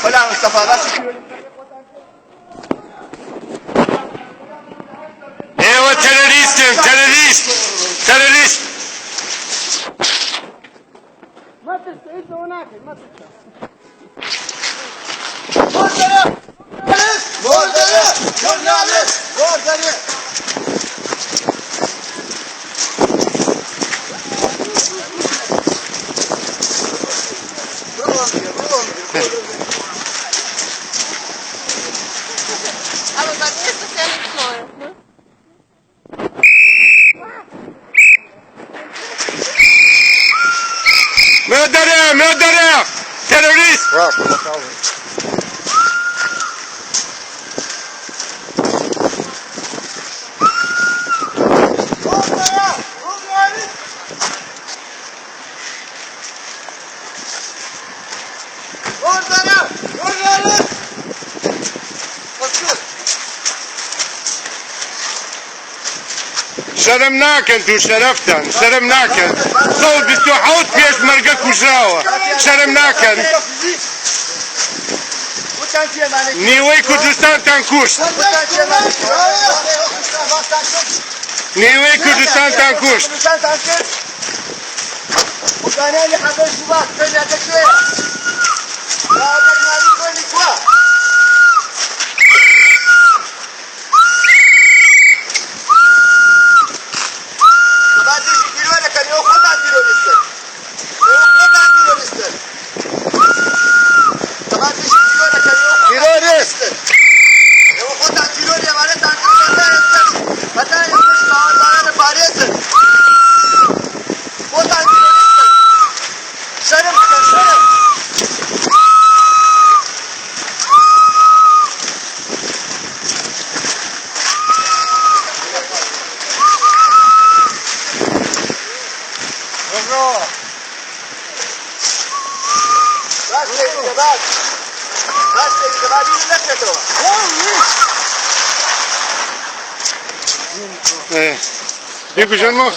فلا مصطفى بس ايوه تروريست ما تستعيد هناك ما تستعيد Aber bei mir ist das ja nichts Neues, ne? من الدرع تروريست شرم ناکن تو شرم ناکن سال 27 پیش مرگه کجراوه شرم ناکن نیوی کردستان تان کشت نیوی کردستان تان کشت يكو جنمو